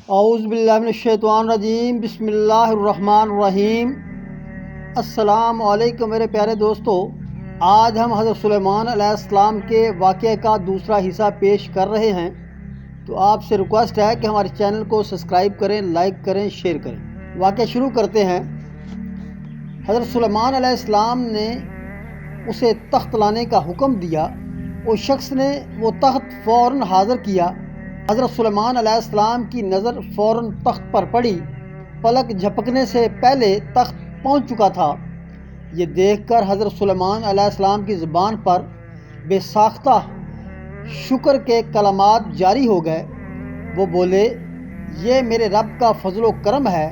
اعوذ باللہ من الشیطان الرجیم، بسم اللہ الرحمن الرحیم۔ السلام علیکم میرے پیارے دوستو، آج ہم حضرت سلیمان علیہ السلام کے واقعے کا دوسرا حصہ پیش کر رہے ہیں۔ تو آپ سے ریکویسٹ ہے کہ ہمارے چینل کو سبسکرائب کریں، لائک کریں، شیئر کریں۔ واقعہ شروع کرتے ہیں۔ حضرت سلیمان علیہ السلام نے اسے تخت لانے کا حکم دیا۔ اس شخص نے وہ تخت فوراً حاضر کیا۔ حضرت سلیمان علیہ السلام کی نظر فوراً تخت پر پڑی۔ پلک جھپکنے سے پہلے تخت پہنچ چکا تھا۔ یہ دیکھ کر حضرت سلیمان علیہ السلام کی زبان پر بے ساختہ شکر کے کلمات جاری ہو گئے۔ وہ بولے، یہ میرے رب کا فضل و کرم ہے،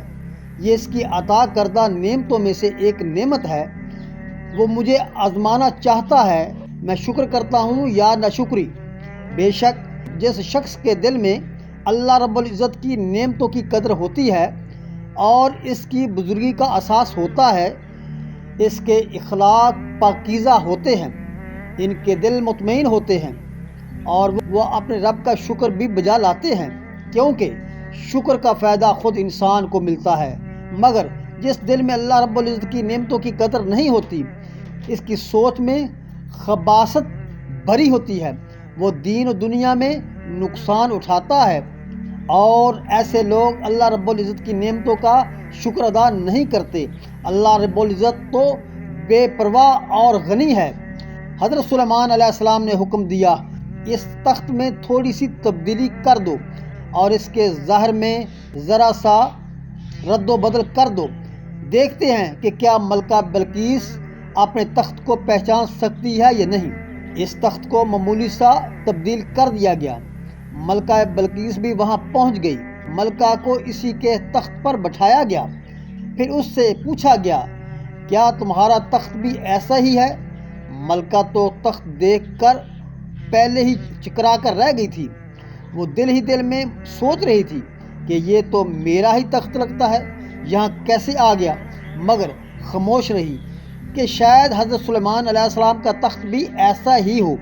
یہ اس کی عطا کردہ نعمتوں میں سے ایک نعمت ہے۔ وہ مجھے آزمانا چاہتا ہے، میں شکر کرتا ہوں یا ناشکری۔ بے شک جس شخص کے دل میں اللہ رب العزت کی نعمتوں کی قدر ہوتی ہے اور اس کی بزرگی کا احساس ہوتا ہے، اس کے اخلاق پاکیزہ ہوتے ہیں، ان کے دل مطمئن ہوتے ہیں اور وہ اپنے رب کا شکر بھی بجا لاتے ہیں، کیونکہ شکر کا فائدہ خود انسان کو ملتا ہے۔ مگر جس دل میں اللہ رب العزت کی نعمتوں کی قدر نہیں ہوتی، اس کی سوچ میں خباثت بھری ہوتی ہے، وہ دین و دنیا میں نقصان اٹھاتا ہے، اور ایسے لوگ اللہ رب العزت کی نعمتوں کا شکر ادا نہیں کرتے۔ اللہ رب العزت تو بے پرواہ اور غنی ہے۔ حضرت سلیمان علیہ السلام نے حکم دیا، اس تخت میں تھوڑی سی تبدیلی کر دو اور اس کے ظاہر میں ذرا سا رد و بدل کر دو، دیکھتے ہیں کہ کیا ملکہ بلقیس اپنے تخت کو پہچان سکتی ہے یا نہیں۔ اس تخت کو معمولی سا تبدیل کر دیا گیا۔ ملکہ بلقیس بھی وہاں پہنچ گئی۔ ملکہ کو اسی کے تخت پر بٹھایا گیا۔ پھر اس سے پوچھا گیا، کیا تمہارا تخت بھی ایسا ہی ہے؟ ملکہ تو تخت دیکھ کر پہلے ہی چکرا کر رہ گئی تھی۔ وہ دل ہی دل میں سوچ رہی تھی کہ یہ تو میرا ہی تخت لگتا ہے، یہاں کیسے آ گیا؟ مگر خاموش رہی کہ شاید حضرت سلیمان علیہ السلام کا تخت بھی ایسا ہی ہو۔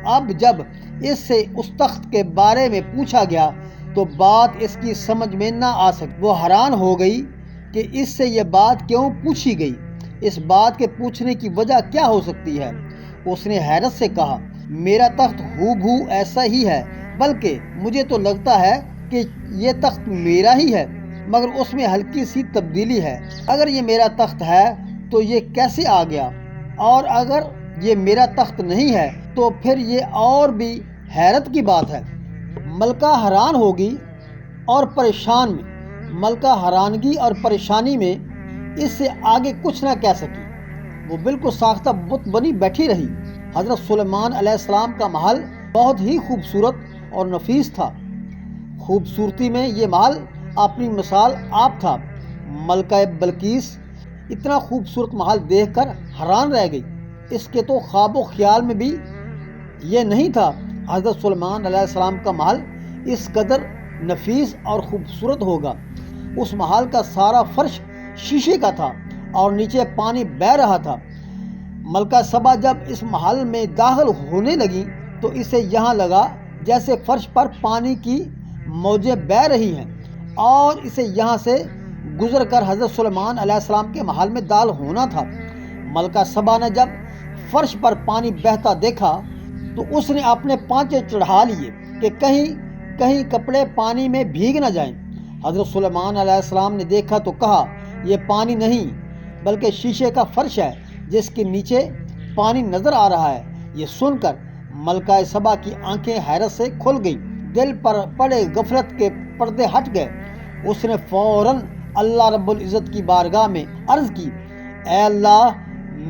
اب جب اس سے اس تخت کے بارے میں پوچھا گیا تو بات اس کی سمجھ میں نہ آ سکی۔ وہ حیران ہو گئی کہ اس سے یہ بات کیوں پوچھی گئی، اس بات کے پوچھنے کی وجہ کیا ہو سکتی ہے۔ اس نے حیرت سے کہا، میرا تخت ہو بہو ایسا ہی ہے، بلکہ مجھے تو لگتا ہے کہ یہ تخت میرا ہی ہے، مگر اس میں ہلکی سی تبدیلی ہے۔ اگر یہ میرا تخت ہے تو یہ کیسے آ گیا، اور اگر یہ میرا تخت نہیں ہے تو پھر یہ اور بھی حیرت کی بات ہے۔ ملکہ حیران ہوگی اور پریشان میں ملکہ حیرانگی اور پریشانی میں اس سے آگے کچھ نہ کہہ سکی۔ وہ بالکل ساختہ بت بنی بیٹھی رہی۔ حضرت سلیمان علیہ السلام کا محل بہت ہی خوبصورت اور نفیس تھا۔ خوبصورتی میں یہ محل اپنی مثال آپ تھا۔ ملکہ بلقیس اتنا خوبصورت محل دیکھ کر حیران رہ گئی۔ اس کے تو خواب و خیال میں بھی یہ نہیں تھا حضرت سلیمان علیہ السلام کا محل اس قدر نفیس اور خوبصورت ہوگا۔ اس محل کا سارا فرش شیشے کا تھا اور نیچے پانی بہہ رہا تھا۔ ملکہ سبا جب اس محل میں داخل ہونے لگی تو اسے یہاں لگا جیسے فرش پر پانی کی موجیں بہہ رہی ہیں، اور اسے یہاں سے گزر کر حضرت سلیمان علیہ السلام کے محل میں داخل ہونا تھا۔ ملکہ سبا نے جب فرش پر پانی بہتا دیکھا تو اس نے اپنے پانچے چڑھا لیے کہ کہیں کپڑے پانی میں بھیگ نہ جائیں۔ حضرت سلیمان علیہ السلام نے دیکھا تو کہا، یہ پانی نہیں بلکہ شیشے کا فرش ہے جس کے نیچے پانی نظر آ رہا ہے۔ یہ سن کر ملکہ سبا کی آنکھیں حیرت سے کھل گئیں، دل پر پڑے غفلت کے پردے ہٹ گئے۔ اس نے فوراً اللہ رب العزت کی بارگاہ میں عرض کی، اے اللہ،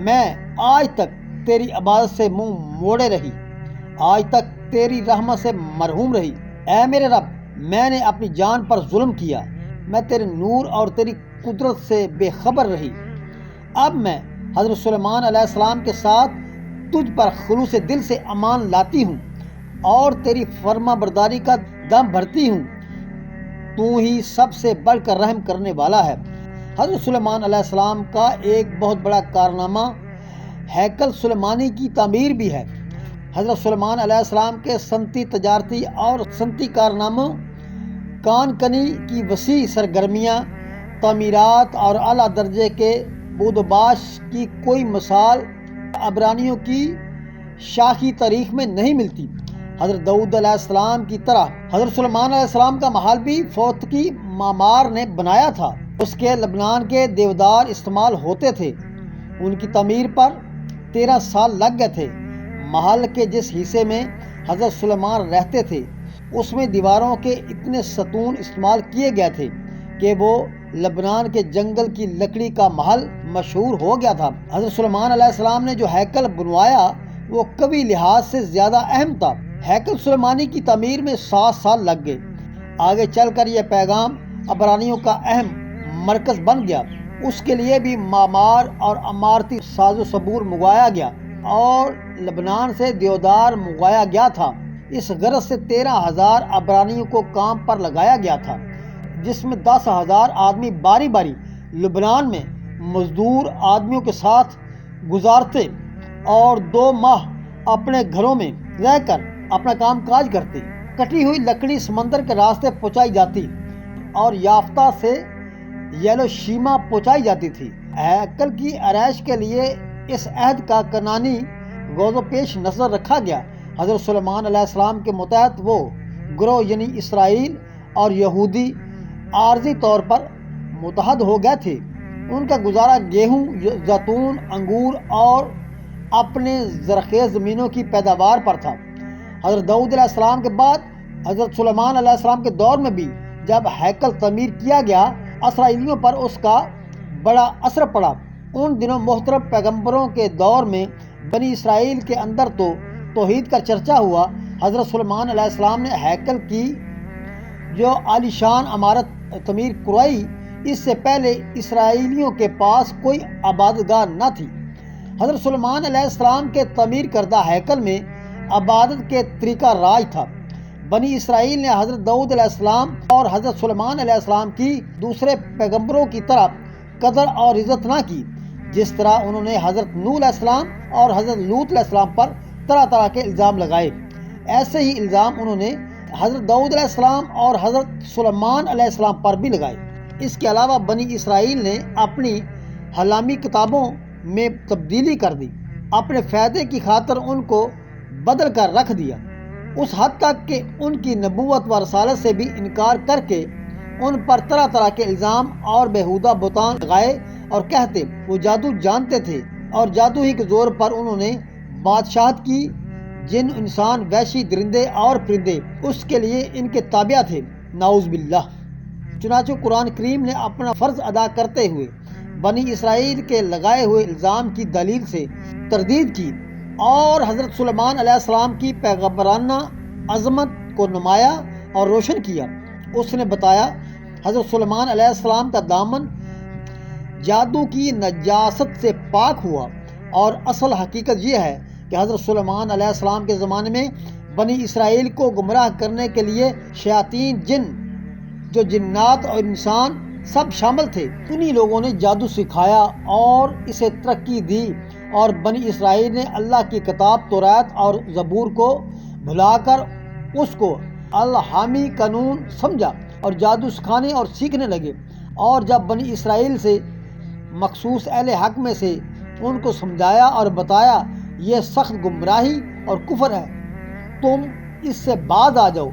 میں آج تک تیری عبادت سے منہ موڑے رہی، آج تک تیری رحمت سے محروم رہی۔ اے میرے رب، میں نے اپنی جان پر ظلم کیا، میں تیرے نور اور تیری قدرت سے بے خبر رہی۔ اب میں حضرت سلیمان علیہ السلام کے ساتھ تجھ پر خلوص دل سے امان لاتی ہوں اور تیری فرما برداری کا دم بھرتی ہوں۔ تو ہی سب سے بڑھ کر رحم کرنے والا ہے۔ حضرت سلیمان علیہ السلام کا ایک بہت بڑا کارنامہ ہیکل سلیمانی کی تعمیر بھی ہے۔ حضرت سلیمان علیہ السلام کے صنعتی، تجارتی اور صنعتی کارناموں کان کنی کی وسیع سرگرمیاں، تعمیرات اور اعلیٰ درجے کے بود و باش کی کوئی مثال عبرانیوں کی شاخی تاریخ میں نہیں ملتی۔ حضرت داؤد علیہ السلام کی طرح حضرت سلیمان علیہ السلام کا محل بھی فوتکی معمار نے بنایا تھا۔ اس کے لبنان کے دیودار استعمال ہوتے تھے۔ ان کی تعمیر پر 13 سال لگ گئے تھے۔ محل کے جس حصے میں حضرت سلیمان رہتے تھے اس میں دیواروں کے اتنے ستون استعمال کیے گئے تھے کہ وہ لبنان کے جنگل کی لکڑی کا محل مشہور ہو گیا تھا۔ حضرت سلیمان علیہ السلام نے جو ہیکل بنوایا وہ کبھی لحاظ سے زیادہ اہم تھا۔ ہیکل سلیمانی کی تعمیر میں 7 سال لگ گئے۔ آگے چل کر یہ پیغام عبرانیوں کا اہم مرکز بن گیا۔ اس کے لیے بھی معمار اور عمارتی ساز و سبور منگوایا گیا اور لبنان سے دیودار منگوایا گیا تھا۔ اس غرض سے 13,000 عبرانیوں کو کام پر لگایا گیا تھا، جس میں 10,000 آدمی باری باری لبنان میں مزدور آدمیوں کے ساتھ گزارتے اور 2 ماہ اپنے گھروں میں رہ کر اپنا کام کاج کرتے۔ کٹی ہوئی لکڑی سمندر کے راستے پہنچائی جاتی اور یافتہ سے یلو شیما پہنچائی جاتی تھی۔ ہیکل کی آرائش کے لیے اس عہد کا کنانی غوض و پیش نظر رکھا گیا۔ حضرت سلیمان علیہ السلام کے متحد وہ گروہ یعنی اسرائیل اور یہودی عارضی طور پر متحد ہو گئے تھے۔ ان کا گزارا گیہوں، زیتون، انگور اور اپنے زرخیز زمینوں کی پیداوار پر تھا۔ حضرت داؤد علیہ السلام کے بعد حضرت سلیمان علیہ السلام کے دور میں بھی جب ہیکل تعمیر کیا گیا اسرائیلیوں پر اس کا بڑا اثر پڑا۔ ان دنوں محترم پیغمبروں کے دور میں بنی اسرائیل کے اندر تو توحید کا چرچا ہوا۔ حضرت سلیمان علیہ السلام نے ہیکل کی جو عالیشان عمارت تعمیر کروائی، اس سے پہلے اسرائیلیوں کے پاس کوئی عبادت گاہ نہ تھی۔ حضرت سلیمان علیہ السلام کے تعمیر کردہ ہیکل میں عبادت کے طریقہ راج تھا۔ بنی اسرائیل نے حضرت داؤد علیہ السلام اور حضرت سلیمان علیہ السلام کی دوسرے پیغمبروں کی طرح قدر اور عزت نہ کی۔ جس طرح انہوں نے حضرت نوح علیہ السلام اور حضرت لوط علیہ السلام پر طرح طرح کے الزام لگائے، ایسے ہی الزام انہوں نے حضرت داؤد علیہ السلام اور حضرت سلیمان علیہ السلام پر بھی لگائے۔ اس کے علاوہ بنی اسرائیل نے اپنی حلامی کتابوں میں تبدیلی کر دی، اپنے فائدے کی خاطر ان کو بدل کر رکھ دیا، اس حد تک کہ ان کی نبوت و رسالت سے بھی انکار کر کے ان پر طرح طرح کے الزام اور بیہودہ بہتان لگائے اور کہتے وہ جادو جانتے تھے اور جادو ہی کے زور پر انہوں نے بادشاہت کی۔ جن انسان، وحشی درندے اور پرندے اس کے لیے ان کے تابع تھے، نعوذ باللہ۔ چنانچہ قرآن کریم نے اپنا فرض ادا کرتے ہوئے بنی اسرائیل کے لگائے ہوئے الزام کی دلیل سے تردید کی اور حضرت سلیمان علیہ السلام کی پیغمبرانہ عظمت کو نمایاں اور روشن کیا۔ اس نے بتایا حضرت سلیمان علیہ السلام کا دامن جادو کی نجاست سے پاک ہوا، اور اصل حقیقت یہ ہے کہ حضرت سلیمان علیہ السلام کے زمانے میں بنی اسرائیل کو گمراہ کرنے کے لیے شیاطین، جن جو جنات اور انسان سب شامل تھے، انہی لوگوں نے جادو سکھایا اور اسے ترقی دی، اور بنی اسرائیل نے اللہ کی کتاب تورات اور زبور کو بھلا کر اس کو الہامی قانون سمجھا اور جادو سکھانے اور سیکھنے لگے۔ اور جب بنی اسرائیل سے مخصوص اہل حق میں سے ان کو سمجھایا اور بتایا یہ سخت گمراہی اور کفر ہے، تم اس سے باز آ جاؤ،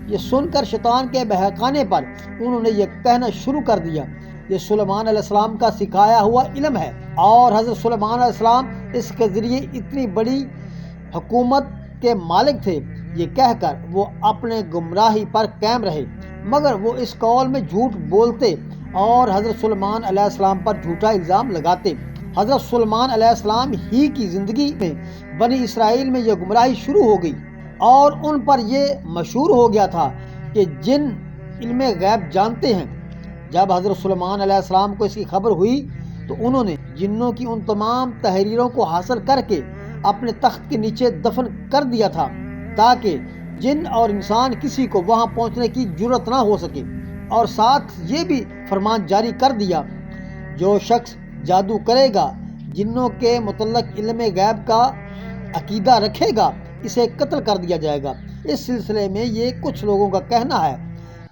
یہ سن کر شیطان کے بہکانے پر انہوں نے یہ کہنا شروع کر دیا یہ سلیمان علیہ السلام کا سکھایا ہوا علم ہے، اور حضرت سلیمان علیہ السلام اس کے ذریعے اتنی بڑی حکومت کے مالک تھے۔ یہ کہہ کر وہ اپنے گمراہی پر قائم رہے، مگر وہ اس قول میں جھوٹ بولتے اور حضرت سلیمان علیہ السلام پر جھوٹا الزام لگاتے۔ حضرت سلیمان علیہ السلام ہی کی زندگی میں بنی اسرائیل میں یہ گمراہی شروع ہو گئی، اور ان پر یہ مشہور ہو گیا تھا کہ جن علم غیب جانتے ہیں۔ جب حضرت سلیمان علیہ السلام کو اس کی خبر ہوئی تو انہوں نے جنوں کی ان تمام تحریروں کو حاصل کر کے اپنے تخت کے نیچے دفن کر دیا تھا، تاکہ جن اور انسان کسی کو وہاں پہنچنے کی جرت نہ ہو سکے، اور ساتھ یہ بھی فرمان جاری کر دیا جو شخص جادو کرے گا، جنوں کے متعلق علم غیب کا عقیدہ رکھے گا، اسے قتل کر دیا جائے گا۔ اس سلسلے میں یہ کچھ لوگوں کا کہنا ہے،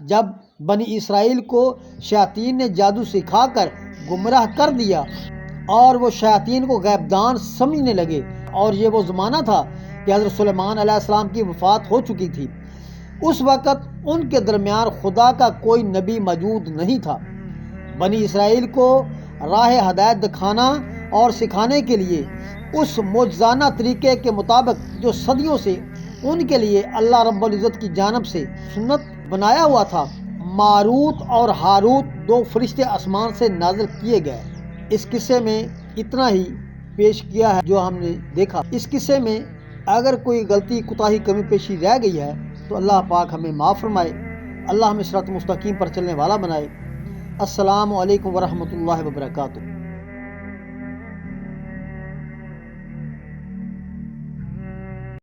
جب بنی اسرائیل کو شیاطین نے جادو سکھا کر گمراہ کر دیا اور وہ شیاطین کو غیب دان سمجھنے لگے، اور یہ وہ زمانہ تھا کہ حضرت سلیمان علیہ السلام کی وفات ہو چکی تھی۔ اس وقت ان کے درمیان خدا کا کوئی نبی موجود نہیں تھا۔ بنی اسرائیل کو راہ ہدایت دکھانا اور سکھانے کے لیے اس معجزانہ طریقے کے مطابق جو صدیوں سے ان کے لیے اللہ رب العزت کی جانب سے سنت بنایا ہوا تھا، ماروت اور ہاروت دو فرشتے آسمان سے نازل کیے گئے۔ اس قصے میں اتنا ہی پیش کیا ہے جو ہم نے دیکھا۔ اس قصے میں اگر کوئی غلطی، کوتاہی، کمی پیشی رہ گئی ہے تو اللہ پاک ہمیں معاف فرمائے، اللہ ہمیں صراط مستقیم پر چلنے والا بنائے۔ السلام علیکم ورحمۃ اللہ وبرکاتہ۔